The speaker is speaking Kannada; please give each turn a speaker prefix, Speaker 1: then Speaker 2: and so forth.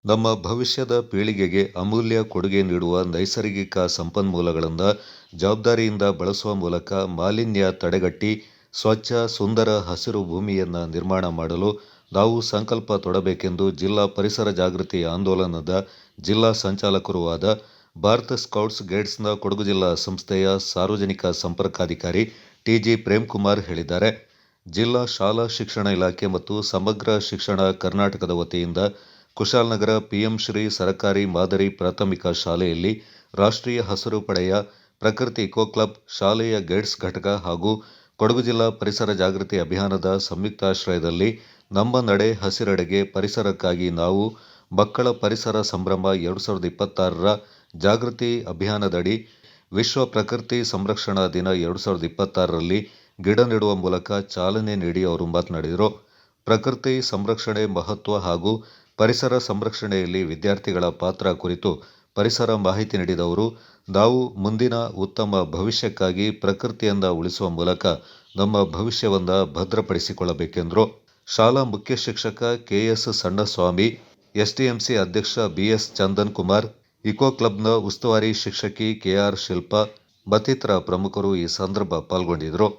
Speaker 1: ನಮ್ಮ ಭವಿಷ್ಯದ ಪೀಳಿಗೆಗೆ ಅಮೂಲ್ಯ ಕೊಡುಗೆ ನೀಡುವ ನೈಸರ್ಗಿಕ ಸಂಪನ್ಮೂಲಗಳನ್ನು ಜವಾಬ್ದಾರಿಯಿಂದ ಬಳಸುವ ಮೂಲಕ ಮಾಲಿನ್ಯ ತಡೆಗಟ್ಟಿ ಸ್ವಚ್ಛ, ಸುಂದರ ಹಸಿರು ಭೂಮಿಯನ್ನು ನಿರ್ಮಾಣ ಮಾಡಲು ನಾವು ಸಂಕಲ್ಪ ತೊಡಬೇಕೆಂದು ಜಿಲ್ಲಾ ಪರಿಸರ ಜಾಗೃತಿ ಆಂದೋಲನದ ಜಿಲ್ಲಾ ಸಂಚಾಲಕರೂ ಆದ ಭಾರತ ಸ್ಕೌಟ್ಸ್ ಗೈಡ್ಸ್ನ ಕೊಡಗು ಜಿಲ್ಲಾ ಸಂಸ್ಥೆಯ ಸಾರ್ವಜನಿಕ ಸಂಪರ್ಕಾಧಿಕಾರಿ ಟಿ.ಜಿ. ಪ್ರೇಮ್ಕುಮಾರ್ ಹೇಳಿದ್ದಾರೆ. ಜಿಲ್ಲಾ ಶಾಲಾ ಶಿಕ್ಷಣ ಇಲಾಖೆ ಮತ್ತು ಸಮಗ್ರ ಶಿಕ್ಷಣ ಕರ್ನಾಟಕದ ವತಿಯಿಂದ ಕುಶಾಲನಗರ ಪಿಎಂ ಶ್ರೀ ಸರಕಾರಿ ಮಾದರಿ ಪ್ರಾಥಮಿಕ ಶಾಲೆಯಲ್ಲಿ ರಾಷ್ಟ್ರೀಯ ಹಸಿರು ಪಡೆಯ ಪ್ರಕೃತಿ ಇಕೋ ಕ್ಲಬ್, ಶಾಲೆಯ ಗೈಡ್ಸ್ ಘಟಕ ಹಾಗೂ ಕೊಡಗು ಜಿಲ್ಲಾ ಪರಿಸರ ಜಾಗೃತಿ ಅಭಿಯಾನದ ಸಂಯುಕ್ತಾಶ್ರಯದಲ್ಲಿ ನಮ್ಮ ನಡೆ ಹಸಿರೆಡೆಗೆ ಪರಿಸರಕ್ಕಾಗಿ ನಾವು ಮಕ್ಕಳ ಪರಿಸರ ಸಂಭ್ರಮ 2026ರ ಜಾಗೃತಿ ಅಭಿಯಾನದಡಿ ವಿಶ್ವ ಪ್ರಕೃತಿ ಸಂರಕ್ಷಣಾ ದಿನ 2026ರಲ್ಲಿ ಗಿಡ ನೆಡುವ ಮೂಲಕ ಚಾಲನೆ ನೀಡಿ ಅವರು ಮಾತನಾಡಿದರು. ಪ್ರಕೃತಿ ಸಂರಕ್ಷಣೆ ಮಹತ್ವ ಹಾಗೂ ಪರಿಸರ ಸಂರಕ್ಷಣೆಯಲ್ಲಿ ವಿದ್ಯಾರ್ಥಿಗಳ ಪಾತ್ರ ಕುರಿತು ಪರಿಸರ ಮಾಹಿತಿ ನೀಡಿದ ಅವರು, ನಾವು ಮುಂದಿನ ಉತ್ತಮ ಭವಿಷ್ಯಕ್ಕಾಗಿ ಪ್ರಕೃತಿಯನ್ನು ಉಳಿಸುವ ಮೂಲಕ ನಮ್ಮ ಭವಿಷ್ಯವನ್ನು ಭದ್ರಪಡಿಸಿಕೊಳ್ಳಬೇಕೆಂದರು. ಶಾಲಾ ಮುಖ್ಯ ಶಿಕ್ಷಕ ಕೆ.ಎಸ್. ಸಣ್ಣಸ್ವಾಮಿ, ಎಸ್ಟಿಎಂಸಿ ಅಧ್ಯಕ್ಷ ಬಿ.ಎಸ್. ಚಂದನ್ ಕುಮಾರ್, ಇಕೋ ಕ್ಲಬ್ನ ಉಸ್ತುವಾರಿ ಶಿಕ್ಷಕಿ ಕೆ.ಆರ್. ಶಿಲ್ಪಾ ಮತ್ತಿತರ ಪ್ರಮುಖರು ಈ ಸಂದರ್ಭ ಪಾಲ್ಗೊಂಡಿದ್ದರು.